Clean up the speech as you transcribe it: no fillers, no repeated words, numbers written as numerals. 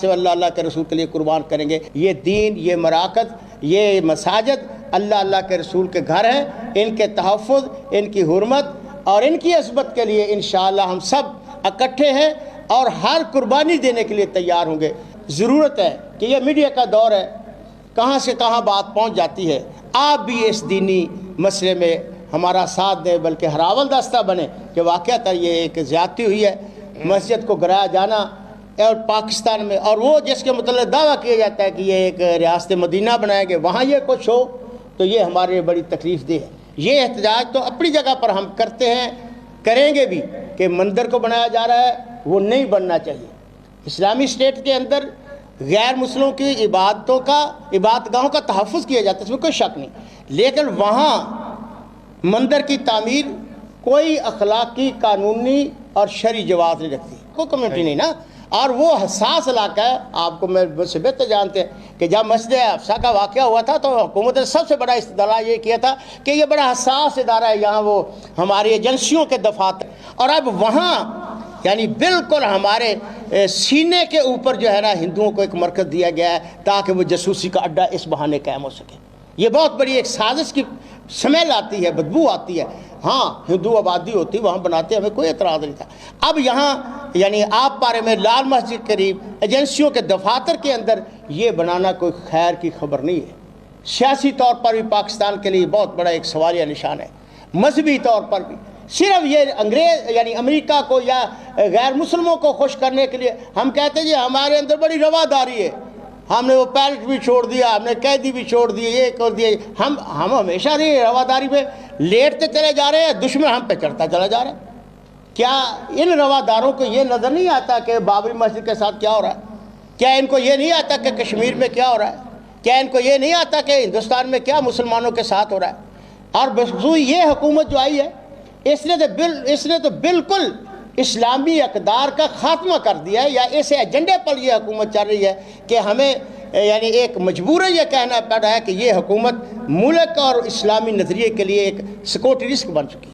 سے اللہ اللہ کے رسول کے لیے قربان کریں گے۔ یہ دین، یہ مراکز، یہ مساجد اللہ اللہ کے رسول کے گھر ہیں، ان کے تحفظ، ان کی حرمت اور ان کی عظمت کے لیے انشاءاللہ ہم سب اکٹھے ہیں اور ہر قربانی دینے کے لیے تیار ہوں گے۔ ضرورت ہے کہ یہ میڈیا کا دور ہے، کہاں سے کہاں بات پہنچ جاتی ہے۔ آپ بھی اس دینی مسئلے میں ہمارا ساتھ دیں، بلکہ ہراول دستہ بنے کہ واقعتاً یہ ایک زیادتی ہوئی ہے، مسجد کو گرایا جانا اور پاکستان میں، اور وہ جس کے متعلق دعویٰ کیا جاتا ہے کہ یہ ایک ریاست مدینہ بنائے گے، وہاں یہ کچھ ہو تو یہ ہمارے لیے بڑی تکلیف دہ ہے۔ یہ احتجاج تو اپنی جگہ پر ہم کرتے ہیں، کریں گے بھی، کہ مندر کو بنایا جا رہا ہے وہ نہیں بننا چاہیے۔ اسلامی اسٹیٹ کے اندر غیر مسلموں کی عبادتگاہوں کا تحفظ کیا جاتا ہے، اس میں کوئی شک نہیں، لیکن وہاں مندر کی تعمیر کوئی اخلاقی، قانونی اور شرعی جواز نہیں رکھتی، کوئی کمیونٹی نہیں نا۔ اور وہ حساس علاقہ ہے، آپ کو میں سے بہتر جانتے ہیں کہ جب مسجد افسا کا واقعہ ہوا تھا تو حکومت نے سب سے بڑا استدلال یہ کیا تھا کہ یہ بڑا حساس ادارہ ہے، یہاں وہ ہماری ایجنسیوں کے دفاتر، اور اب وہاں یعنی بالکل ہمارے سینے کے اوپر جو ہے نا ہندوؤں کو ایک مرکز دیا گیا ہے تاکہ وہ جاسوسی کا اڈا اس بہانے قائم ہو سکے۔ یہ بہت بڑی ایک سازش کی سمیل آتی ہے، بدبو آتی ہے۔ ہاں ہندو آبادی ہوتی وہاں بناتے، ہمیں کوئی اعتراض نہیں تھا۔ اب یہاں یعنی آپ پارے میں لال مسجد قریب ایجنسیوں کے دفاتر کے اندر یہ بنانا کوئی خیر کی خبر نہیں ہے۔ سیاسی طور پر بھی پاکستان کے لیے بہت بڑا ایک سوالیہ نشان ہے، مذہبی طور پر بھی۔ صرف یہ انگریز یعنی امریکہ کو یا غیر مسلموں کو خوش کرنے کے لیے ہم کہتے ہیں جی ہمارے اندر بڑی رواداری ہے، ہم نے وہ پیلٹ بھی چھوڑ دیا، ہم نے قیدی بھی چھوڑ دیے، یہ کر دیا۔ ہم ہمیشہ نہیں رواداری میں لیٹتے چلے جا رہے ہیں، دشمن ہم پہ چڑھتا چلا جا رہا ہے۔ کیا ان رواداروں کو یہ نظر نہیں آتا کہ بابری مسجد کے ساتھ کیا ہو رہا ہے؟ کیا ان کو یہ نہیں آتا کہ کشمیر میں کیا ہو رہا ہے؟ کیا ان کو یہ نہیں آتا کہ ہندوستان میں کیا مسلمانوں کے ساتھ ہو رہا ہے؟ اور بخصوص یہ حکومت جو آئی ہے اس نے تو بالکل اسلامی اقدار کا خاتمہ کر دیا ہے، یا اس ایجنڈے پر یہ حکومت چل رہی ہے کہ ہمیں یعنی ایک مجبور یہ کہنا پڑ رہا ہے کہ یہ حکومت ملک اور اسلامی نظریے کے لیے ایک سیکورٹی رسک بن چکی ہے۔